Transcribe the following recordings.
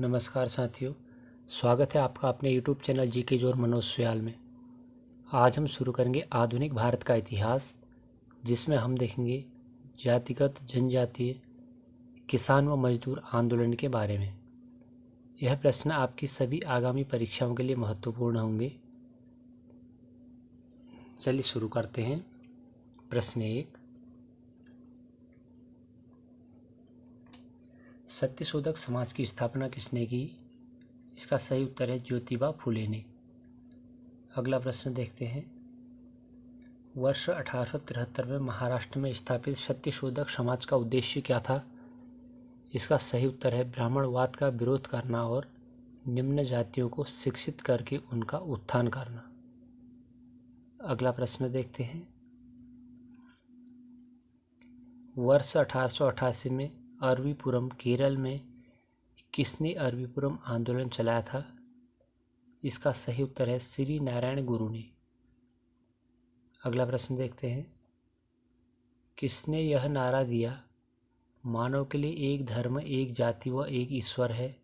नमस्कार साथियों, स्वागत है आपका अपने YouTube चैनल जीके जोर मनोज सुयाल में। आज हम शुरू करेंगे आधुनिक भारत का इतिहास, जिसमें हम देखेंगे जातिगत जनजातीय किसान व मजदूर आंदोलन के बारे में। यह प्रश्न आपकी सभी आगामी परीक्षाओं के लिए महत्वपूर्ण होंगे। चलिए शुरू करते हैं। प्रश्न 1, सत्यशोधक समाज की स्थापना किसने की? इसका सही उत्तर है ज्योतिबा फुले ने। अगला प्रश्न देखते हैं। वर्ष 1873 में महाराष्ट्र में स्थापित सत्यशोधक समाज का उद्देश्य क्या था? इसका सही उत्तर है ब्राह्मणवाद का विरोध करना और निम्न जातियों को शिक्षित करके उनका उत्थान करना। अगला प्रश्न देखते हैं। वर्ष 1888 में अरविपुरम केरल में किसने अरविपुरम आंदोलन चलाया था? इसका सही उत्तर है श्री नारायण गुरु ने। अगला प्रश्न देखते हैं। किसने यह नारा दिया, मानव के लिए एक धर्म, एक जाति व एक ईश्वर है?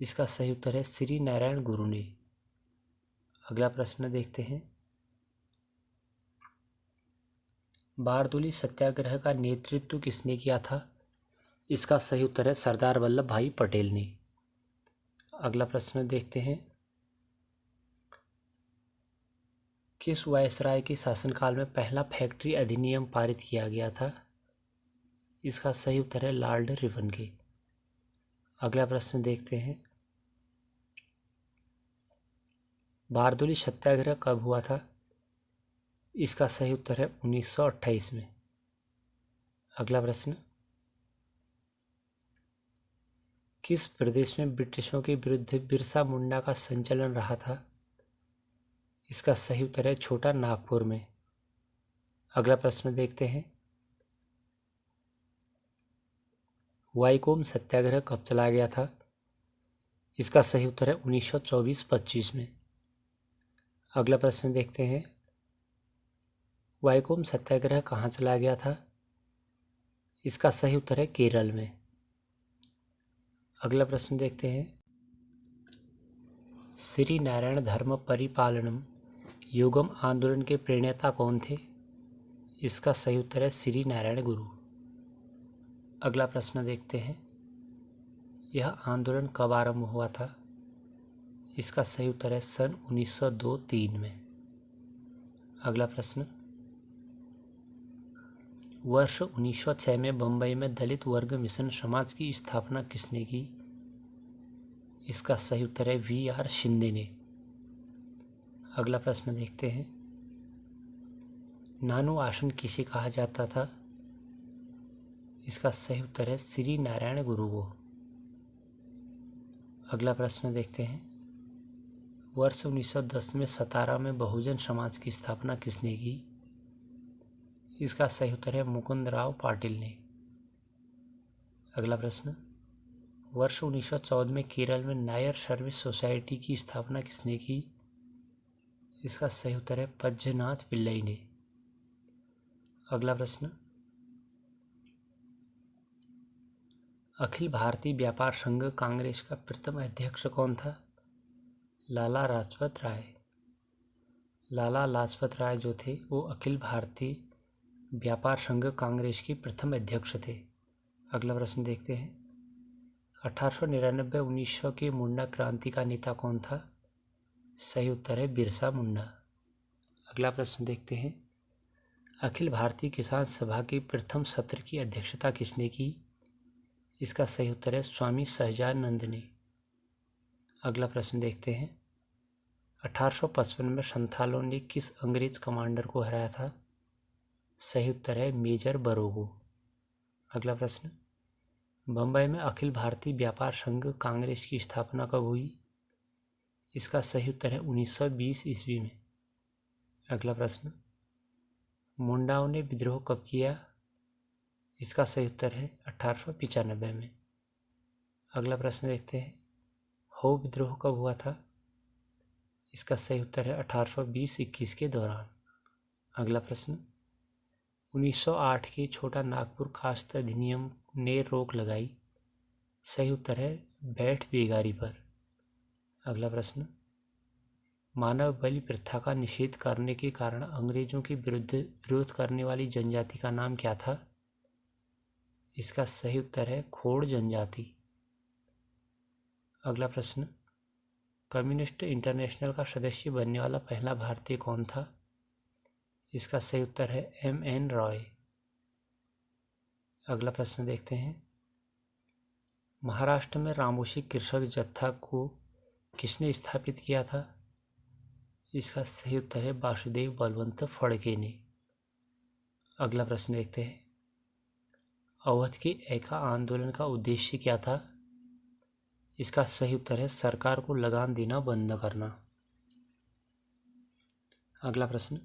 इसका सही उत्तर है श्री नारायण गुरु ने। अगला प्रश्न देखते हैं। बारदोली सत्याग्रह का नेतृत्व किसने किया था? इसका सही उत्तर है सरदार वल्लभ भाई पटेल ने। अगला प्रश्न देखते हैं। किस वायसराय के शासनकाल में पहला फैक्ट्री अधिनियम पारित किया गया था? इसका सही उत्तर है लॉर्ड रिपन के। अगला प्रश्न देखते हैं। बारदोली सत्याग्रह कब हुआ था? इसका सही उत्तर है 1928 में। अगला प्रश्न। किस प्रदेश में ब्रिटिशों के विरुद्ध बिरसा मुंडा का संचलन रहा था? इसका सही उत्तर है छोटा नागपुर में। अगला प्रश्न देखते हैं। वाईकोम सत्याग्रह कब चलाया गया था? इसका सही उत्तर है 1924-25 में। अगला प्रश्न देखते हैं। वाईकोम सत्याग्रह कहाँ चलाया गया था? इसका सही उत्तर है केरल में। अगला प्रश्न देखते हैं। श्री नारायण धर्म परिपालनम युगम आंदोलन के प्रणेता कौन थे? इसका सही उत्तर है श्री नारायण गुरु। अगला प्रश्न देखते हैं। यह आंदोलन कब आरंभ हुआ था? इसका सही उत्तर है सन 1902-3 में। अगला प्रश्न। वर्ष 1906 में बम्बई में दलित वर्ग मिशन समाज की स्थापना किसने की? इसका सही उत्तर है V.R. शिंदे ने। अगला प्रश्न देखते हैं। नानू आश्रम किसे कहा जाता था? इसका सही उत्तर है श्री नारायण गुरु को। अगला प्रश्न देखते हैं। वर्ष 1910 में सतारा में बहुजन समाज की स्थापना किसने की? इसका सही उत्तर है मुकुंदराव पाटिल ने। अगला प्रश्न। वर्ष 1914 में केरल में नायर सर्विस सोसाइटी की स्थापना किसने की? इसका सही उत्तर है पज्जनाथ पिल्लई ने। अगला प्रश्न। अखिल भारतीय व्यापार संघ कांग्रेस का प्रथम अध्यक्ष कौन था? लाला लाजपत राय। लाला लाजपत राय जो थे वो अखिल भारतीय व्यापार संघ कांग्रेस के प्रथम अध्यक्ष थे। अगला प्रश्न देखते हैं। 1899-1900 के मुंडा क्रांति का नेता कौन था? सही उत्तर है बिरसा मुंडा। अगला प्रश्न देखते हैं। अखिल भारतीय किसान सभा के प्रथम सत्र की अध्यक्षता किसने की? इसका सही उत्तर है स्वामी सहजानंद ने। अगला प्रश्न देखते हैं। 1855 में संथालों ने किस अंग्रेज कमांडर को हराया था? सही उत्तर है मेजर बरोगो। अगला प्रश्न। बम्बई में अखिल भारतीय व्यापार संघ कांग्रेस की स्थापना कब हुई? इसका सही उत्तर है 1920 ईस्वी में। अगला प्रश्न। मुंडाओं ने विद्रोह कब किया? इसका सही उत्तर है 1895 में। अगला प्रश्न देखते हैं। हो विद्रोह कब हुआ था? इसका सही उत्तर है 1820-21 के दौरान। अगला प्रश्न। 1908 के छोटा नागपुर कास्ट अधिनियम ने रोक लगाई। सही उत्तर है बैठ बेगारी पर। अगला प्रश्न, मानव बलि प्रथा का निषेध करने के कारण अंग्रेजों के विरोध करने वाली जनजाति का नाम क्या था? इसका सही उत्तर है खोड़ जनजाति। अगला प्रश्न, कम्युनिस्ट इंटरनेशनल का सदस्य बनने वाला पहला भारतीय कौन था? इसका सही उत्तर है M.N. रॉय। अगला प्रश्न देखते हैं, महाराष्ट्र में रामोशी कृषक जत्था को किसने स्थापित किया था? इसका सही उत्तर है वासुदेव बलवंत फड़के ने। अगला प्रश्न देखते हैं, अवध के ऐका आंदोलन का उद्देश्य क्या था? इसका सही उत्तर है सरकार को लगान देना बंद करना। अगला प्रश्न,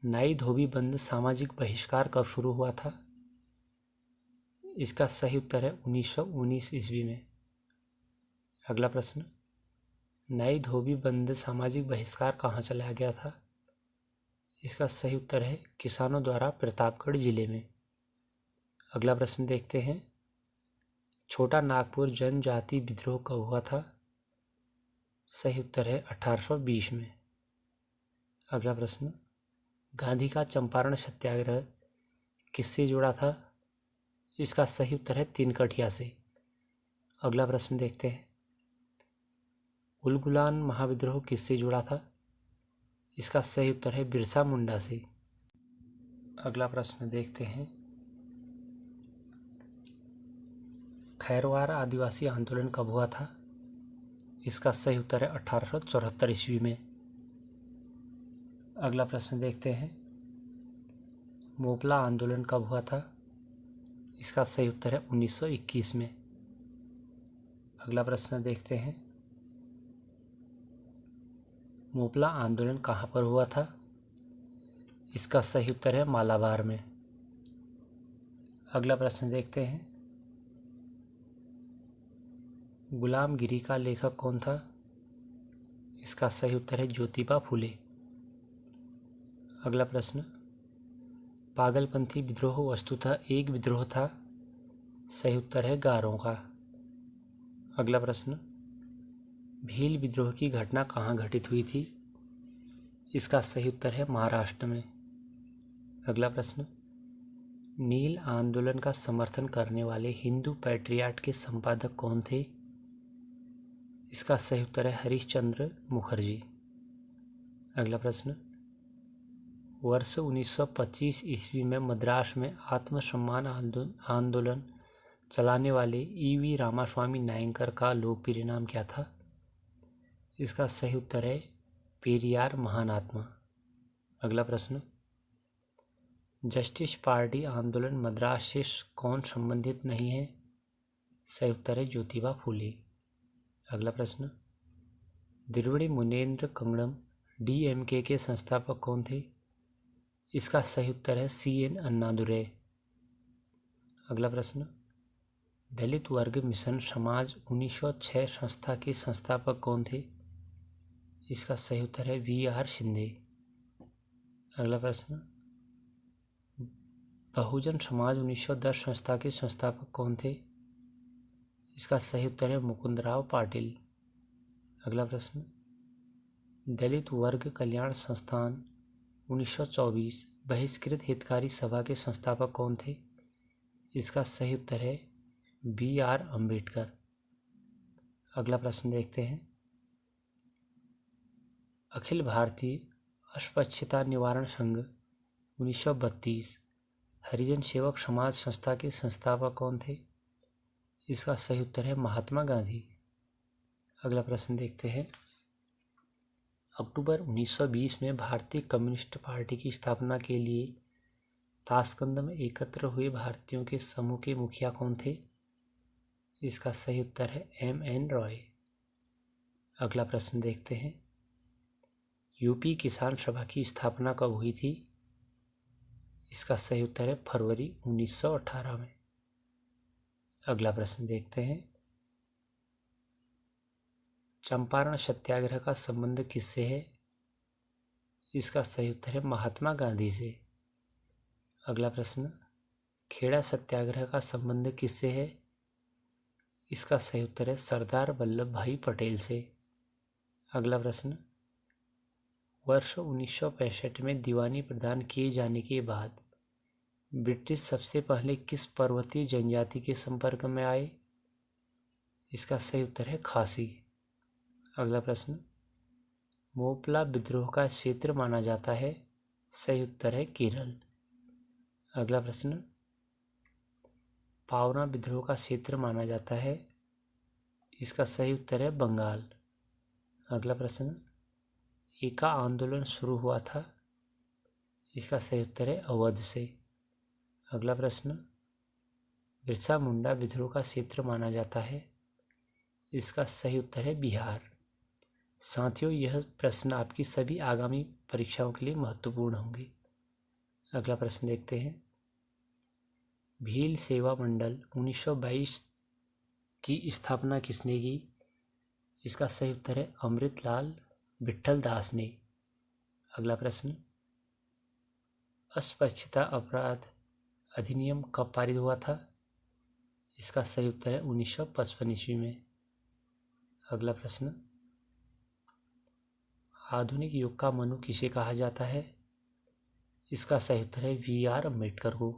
नाई धोबी बंद सामाजिक बहिष्कार कब शुरू हुआ था? इसका सही उत्तर है 1919 ईस्वी में। अगला प्रश्न, नाई धोबी बंद सामाजिक बहिष्कार कहाँ चलाया गया था? इसका सही उत्तर है किसानों द्वारा प्रतापगढ़ जिले में। अगला प्रश्न देखते हैं, छोटा नागपुर जनजाति विद्रोह कब हुआ था? सही उत्तर है 1820 में। अगला प्रश्न, गांधी का चंपारण सत्याग्रह किससे जुड़ा था? इसका सही उत्तर है तिनकठिया से। अगला प्रश्न देखते हैं, उलगुलान महाविद्रोह किससे जुड़ा था? इसका सही उत्तर है बिरसा मुंडा से। अगला प्रश्न देखते हैं, खैरवार आदिवासी आंदोलन कब हुआ था? इसका सही उत्तर है 1874 ईस्वी में। अगला प्रश्न देखते हैं, मोपला आंदोलन कब हुआ था? इसका सही उत्तर है 1921 में। अगला प्रश्न देखते हैं, मोपला आंदोलन कहाँ पर हुआ था? इसका सही उत्तर है मालाबार में। अगला प्रश्न देखते हैं, गुलामगिरी का लेखक कौन था? इसका सही उत्तर है ज्योतिबा फुले। अगला प्रश्न, पागलपंथी विद्रोह वस्तुतः एक विद्रोह था? सही उत्तर है गारों का। अगला प्रश्न, भील विद्रोह की घटना कहाँ घटित हुई थी? इसका सही उत्तर है महाराष्ट्र में। अगला प्रश्न, नील आंदोलन का समर्थन करने वाले हिंदू पैट्रियाट के संपादक कौन थे? इसका सही उत्तर है हरिश्चंद्र मुखर्जी। अगला प्रश्न, वर्ष 1925 ईस्वी में मद्रास में आत्मसम्मान आंदोलन चलाने वाले E.V. रामास्वामी नायकर का लोकप्रिय नाम क्या था? इसका सही उत्तर है पेरियार महान आत्मा। अगला प्रश्न, जस्टिस पार्टी आंदोलन मद्रास से कौन संबंधित नहीं है? सही उत्तर है ज्योतिबा फुले। अगला प्रश्न, द्रविड़ मुनेन्द्र कंगड़म DMK के संस्थापक कौन थे? इसका सही उत्तर है CN अन्नादुरै। अगला प्रश्न, दलित वर्ग मिशन समाज 1906 संस्था के संस्थापक कौन थे? इसका सही उत्तर है VR शिंदे। अगला प्रश्न, बहुजन समाज 1910 संस्था के संस्थापक कौन थे? इसका सही उत्तर है मुकुंदराव पाटिल। अगला प्रश्न, दलित वर्ग कल्याण संस्थान 1924 बहिष्कृत हितकारी सभा के संस्थापक कौन थे? इसका सही उत्तर है BR अम्बेडकर। अगला प्रश्न देखते हैं, अखिल भारतीय अस्पृश्यता निवारण संघ 1932 हरिजन सेवक समाज संस्था के संस्थापक कौन थे? इसका सही उत्तर है महात्मा गांधी। अगला प्रश्न देखते हैं, अक्टूबर 1920 में भारतीय कम्युनिस्ट पार्टी की स्थापना के लिए ताशकंद में एकत्र हुए भारतीयों के समूह के मुखिया कौन थे? इसका सही उत्तर है M.N. रॉय। अगला प्रश्न देखते हैं, यूपी किसान सभा की स्थापना कब हुई थी? इसका सही उत्तर है फरवरी 1918 में। अगला प्रश्न देखते हैं, चंपारण सत्याग्रह का संबंध किससे है? इसका सही उत्तर है महात्मा गांधी से। अगला प्रश्न, खेड़ा सत्याग्रह का संबंध किससे है? इसका सही उत्तर है सरदार वल्लभ भाई पटेल से। अगला प्रश्न, वर्ष 1965 में दीवानी प्रदान किए जाने के बाद ब्रिटिश सबसे पहले किस पर्वतीय जनजाति के संपर्क में आए? इसका सही उत्तर है खासी। अगला प्रश्न, मोपला विद्रोह का क्षेत्र माना जाता है? सही उत्तर है केरल। अगला प्रश्न, पावना विद्रोह का क्षेत्र माना जाता है? इसका सही उत्तर है बंगाल। अगला प्रश्न, एका आंदोलन शुरू हुआ था? इसका सही उत्तर है अवध से। अगला प्रश्न, बिरसा मुंडा विद्रोह का क्षेत्र माना जाता है? इसका सही उत्तर है बिहार। साथियों, यह प्रश्न आपकी सभी आगामी परीक्षाओं के लिए महत्वपूर्ण होंगे। अगला प्रश्न देखते हैं, भील सेवा मंडल 1922 की स्थापना किसने की? इसका सही उत्तर है अमृतलाल विट्ठल दास ने। अगला प्रश्न, अस्पृश्यता अपराध अधिनियम कब पारित हुआ था? इसका सही उत्तर है 1955 ईस्वी में। अगला प्रश्न, आधुनिक युग का मनु किसे कहा जाता है? इसका सही उत्तर है वी.आर. अम्बेडकर को।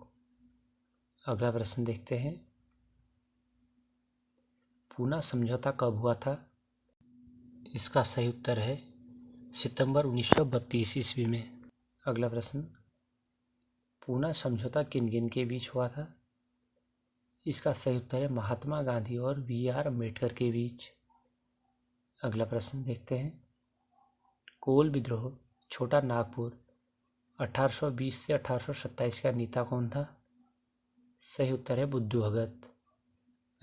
अगला प्रश्न देखते हैं, पूना समझौता कब हुआ था? इसका सही उत्तर है सितंबर 1932 ईस्वी में। अगला प्रश्न, पूना समझौता किन किन के बीच हुआ था? इसका सही उत्तर है महात्मा गांधी और वी.आर. अम्बेडकर के बीच। अगला प्रश्न देखते हैं, कोल विद्रोह छोटा नागपुर 1820 से 1827 का नेता कौन था? सही उत्तर है बुद्धू भगत।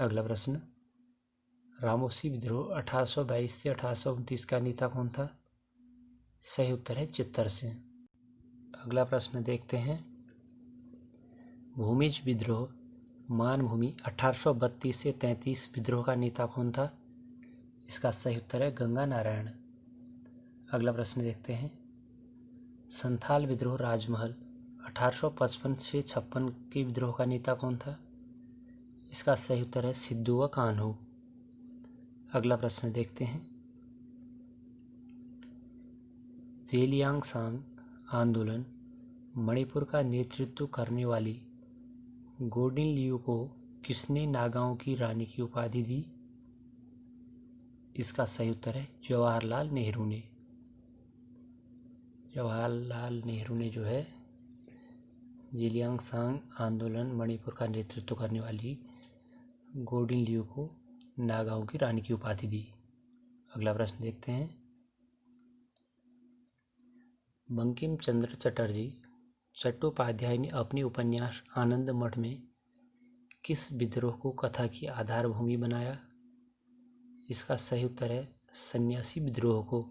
अगला प्रश्न, रामोसी विद्रोह 1822 से 1829 का नेता कौन था? सही उत्तर है चित्तर सेन। अगला प्रश्न देखते हैं, भूमिज विद्रोह मानभूमि 1832 से 33 विद्रोह का नेता कौन था? इसका सही उत्तर है गंगा नारायण। अगला प्रश्न देखते हैं, संथाल विद्रोह राजमहल 1855 से 56 के विद्रोह का नेता कौन था? इसका सही उत्तर है सिद्धू व कान्हू। अगला प्रश्न देखते हैं, जेलियांगसांग आंदोलन मणिपुर का नेतृत्व करने वाली गोडिन लियू को किसने नागाओं की रानी की उपाधि दी? इसका सही उत्तर है जवाहरलाल नेहरू ने। जवाहरलाल नेहरू ने जो है जेलियांगसांग आंदोलन मणिपुर का नेतृत्व करने वाली गोडिन लियू को नागाओं की रानी की उपाधि दी। अगला प्रश्न देखते हैं, बंकिम चंद्र चटर्जी चट्टोपाध्याय ने अपने उपन्यास आनंद मठ में किस विद्रोह को कथा की आधार भूमि बनाया? इसका सही उत्तर है सन्यासी विद्रोह को।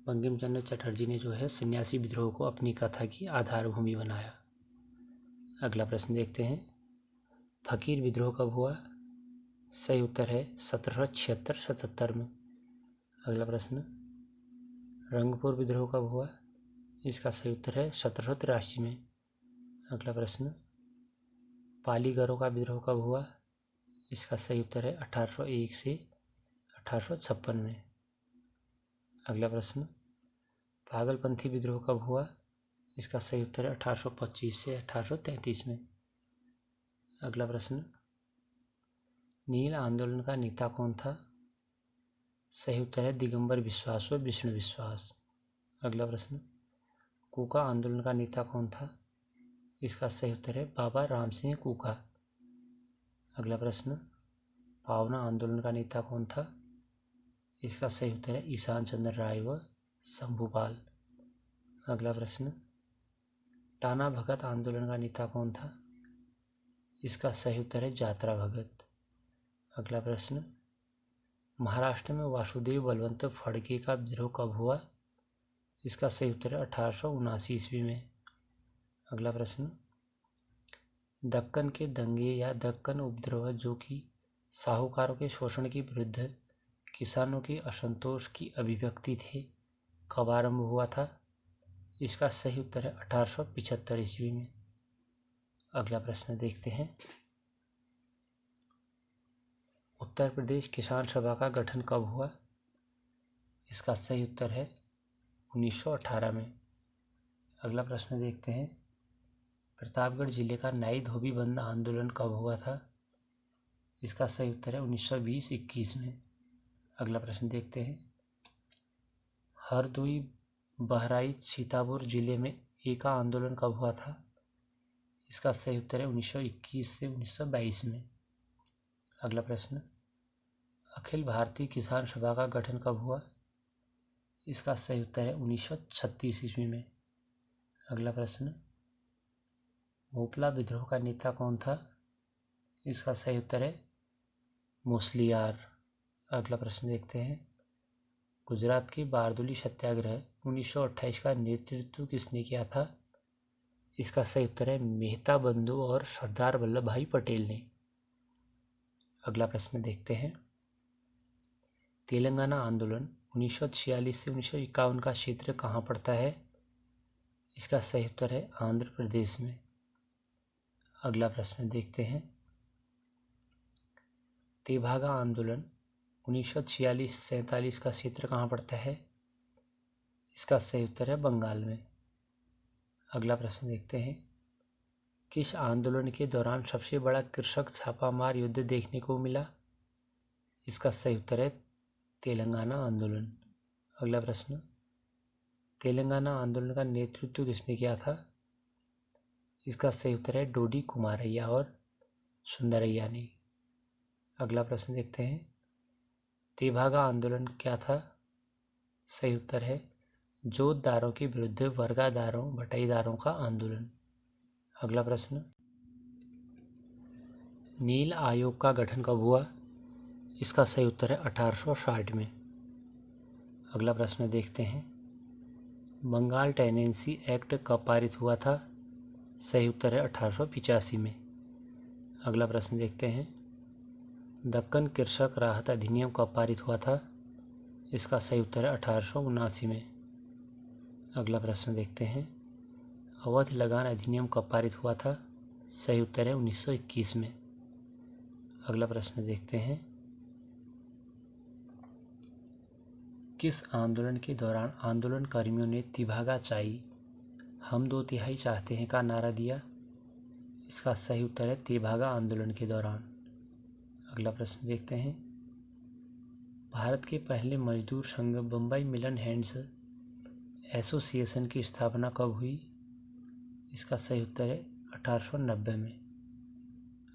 बंकिम चंद्र चटर्जी ने जो है सन्यासी विद्रोह को अपनी कथा की आधार भूमि बनाया। अगला प्रश्न देखते हैं, फकीर विद्रोह कब हुआ? सही उत्तर है 1776-77 में। अगला प्रश्न, रंगपुर विद्रोह कब हुआ? इसका सही उत्तर है 1783 में। अगला प्रश्न, पालीगरों का विद्रोह कब हुआ? इसका सही उत्तर है 1801 से 1856 में। अगला प्रश्न, पागलपंथी विद्रोह कब हुआ? इसका सही उत्तर है 1825 से 1833 में। अगला प्रश्न, नील आंदोलन का नेता कौन था? सही उत्तर है दिगंबर विश्वास व विष्णु विश्वास। अगला प्रश्न, कूका आंदोलन का नेता कौन था? इसका सही उत्तर है बाबा राम सिंह कूका। अगला प्रश्न, पावना आंदोलन का नेता कौन था? इसका सही उत्तर है ईशान चंद्र राय व शंभूपाल। अगला प्रश्न, टाना भगत आंदोलन का नेता कौन था? इसका सही उत्तर है जात्रा भगत। अगला प्रश्न, महाराष्ट्र में वासुदेव बलवंत फड़के का विद्रोह कब हुआ? इसका सही उत्तर है 1879 ईस्वी में। अगला प्रश्न, दक्कन के दंगे या दक्कन उपद्रव जो कि साहूकारों के शोषण के विरुद्ध किसानों के असंतोष की अभिव्यक्ति थे, कब आरंभ हुआ था? इसका सही उत्तर है 1875 ईस्वी में। अगला प्रश्न देखते हैं, उत्तर प्रदेश किसान सभा का गठन कब हुआ? इसका सही उत्तर है 1918 में। अगला प्रश्न देखते हैं, प्रतापगढ़ जिले का नाई धोबी बंद आंदोलन कब हुआ था? इसका सही उत्तर है 1920-21 में। अगला प्रश्न देखते हैं, हरदोई बहराइच सीतापुर जिले में एका आंदोलन कब हुआ था? इसका सही उत्तर है 1921 से 1922 में। अगला प्रश्न, अखिल भारतीय किसान सभा का गठन कब हुआ? इसका सही उत्तर है 1936 ईस्वी में। अगला प्रश्न, भोपला विद्रोह का नेता कौन था? इसका सही उत्तर है मुसलियार। अगला प्रश्न देखते हैं, गुजरात के बारदोली सत्याग्रह 1928 का नेतृत्व किसने किया था? इसका सही उत्तर है मेहता बंधु और सरदार वल्लभ भाई पटेल ने। अगला प्रश्न देखते हैं, तेलंगाना आंदोलन 1946 से 1951 का क्षेत्र कहाँ पड़ता है? इसका सही उत्तर है आंध्र प्रदेश में। अगला प्रश्न देखते हैं, तेभागा आंदोलन 1946-47 का क्षेत्र कहाँ पड़ता है? इसका सही उत्तर है बंगाल में। अगला प्रश्न देखते हैं, किस आंदोलन के दौरान सबसे बड़ा कृषक छापामार युद्ध देखने को मिला? इसका सही उत्तर है तेलंगाना आंदोलन। अगला प्रश्न, तेलंगाना आंदोलन का नेतृत्व किसने किया था? इसका सही उत्तर है डोडी कुमारैया और सुंदरैया ने। अगला प्रश्न देखते हैं, तेभागा आंदोलन क्या था? सही उत्तर है जोतदारों के विरुद्ध वर्गादारों बटाईदारों का आंदोलन। अगला प्रश्न, नील आयोग का गठन कब हुआ? इसका सही उत्तर है 1860 में। अगला प्रश्न देखते हैं, बंगाल टेनेंसी एक्ट कब पारित हुआ था? सही उत्तर है 1885 में। अगला प्रश्न देखते हैं, दक्कन कृषक राहत अधिनियम कब पारित हुआ था? इसका सही उत्तर है 1879 में। अगला प्रश्न देखते हैं, अवध लगान अधिनियम कब पारित हुआ था? सही उत्तर है 1921 में। अगला प्रश्न देखते हैं, किस आंदोलन के दौरान आंदोलनकारियों ने तिभागा चाई हम 2/3 चाहते हैं का नारा दिया? इसका सही उत्तर है तेभागा आंदोलन के दौरान। अगला प्रश्न देखते हैं, भारत के पहले मजदूर संघ बम्बई मिलन हैंड्स एसोसिएशन की स्थापना कब हुई? इसका सही उत्तर है 1890 में।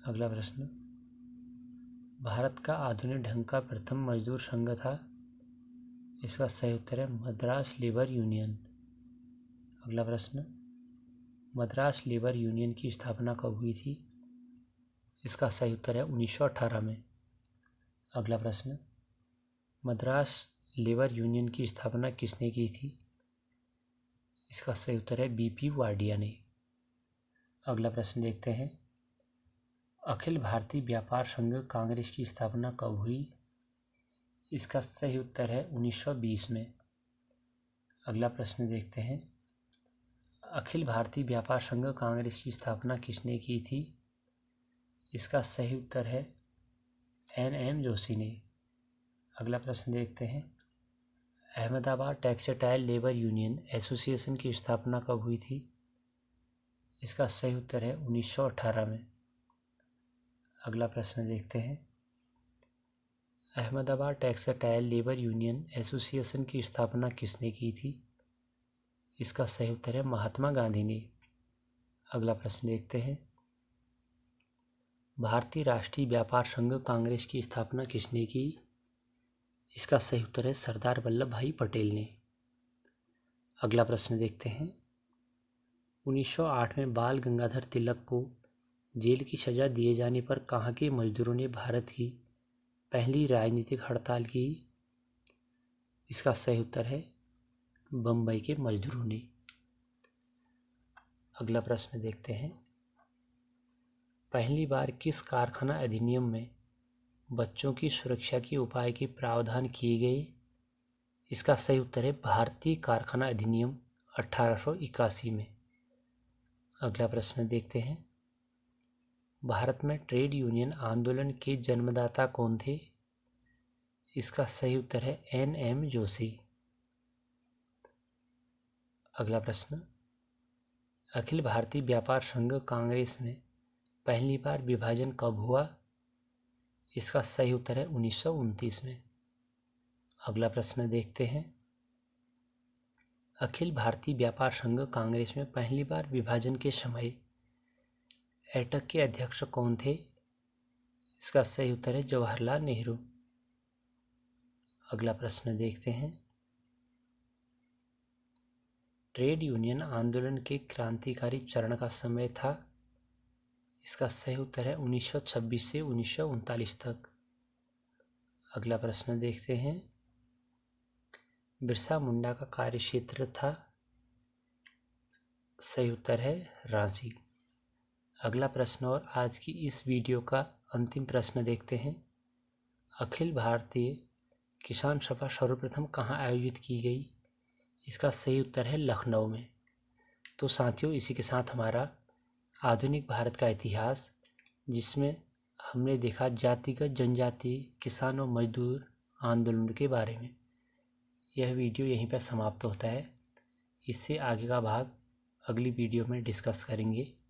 अगला प्रश्न, भारत का आधुनिक ढंग का प्रथम मजदूर संघ था? इसका सही उत्तर है मद्रास लेबर यूनियन। अगला प्रश्न, मद्रास लेबर यूनियन की स्थापना कब हुई थी? इसका सही उत्तर है 1918 में। अगला प्रश्न, मद्रास लेबर यूनियन की स्थापना किसने की थी? इसका सही उत्तर है बीपी वाडिया ने। अगला प्रश्न देखते हैं, अखिल भारतीय व्यापार संघ कांग्रेस की स्थापना कब हुई? इसका सही उत्तर है 1920 में। अगला प्रश्न देखते हैं, अखिल भारतीय व्यापार संघ कांग्रेस की स्थापना किसने की थी? इसका सही उत्तर है NM जोशी ने। अगला प्रश्न देखते हैं, Ahmedabad textile labour union association की स्थापना कब हुई थी? इसका सही उत्तर है 1918 में। अगला प्रश्न देखते हैं, Ahmedabad textile labour union association की स्थापना किसने की थी? इसका सही उत्तर है महात्मा गांधी ने। अगला प्रश्न देखते हैं, भारतीय राष्ट्रीय व्यापार संघ कांग्रेस की स्थापना किसने की? इसका सही उत्तर है सरदार वल्लभ भाई पटेल ने। अगला प्रश्न देखते हैं, 1908 में बाल गंगाधर तिलक को जेल की सजा दिए जाने पर कहाँ के मजदूरों ने भारत की पहली राजनीतिक हड़ताल की? इसका सही उत्तर है बम्बई के मजदूरों ने। अगला प्रश्न देखते हैं, पहली बार किस कारखाना अधिनियम में बच्चों की सुरक्षा के उपाय के प्रावधान किए गए? इसका सही उत्तर है भारतीय कारखाना अधिनियम 1881 में। अगला प्रश्न देखते हैं, भारत में ट्रेड यूनियन आंदोलन के जन्मदाता कौन थे? इसका सही उत्तर है N.M. जोशी। अगला प्रश्न, अखिल भारतीय व्यापार संघ कांग्रेस में पहली बार विभाजन कब हुआ? इसका सही उत्तर है 1929 में। अगला प्रश्न देखते हैं, अखिल भारतीय व्यापार संघ कांग्रेस में पहली बार विभाजन के समय एटक के अध्यक्ष कौन थे? इसका सही उत्तर है जवाहरलाल नेहरू। अगला प्रश्न देखते हैं, ट्रेड यूनियन आंदोलन के क्रांतिकारी चरण का समय था? इसका सही उत्तर है 1926 से 1939 तक। अगला प्रश्न देखते हैं, बिरसा मुंडा का कार्यक्षेत्र था? सही उत्तर है रांची। अगला प्रश्न और आज की इस वीडियो का अंतिम प्रश्न देखते हैं, अखिल भारतीय किसान सभा सर्वप्रथम कहाँ आयोजित की गई? इसका सही उत्तर है लखनऊ में। तो साथियों, इसी के साथ हमारा आधुनिक भारत का इतिहास, जिसमें हमने देखा जातिगत जनजातीय किसान और मजदूर आंदोलन के बारे में, यह वीडियो यहीं पर समाप्त होता है। इससे आगे का भाग अगली वीडियो में डिस्कस करेंगे।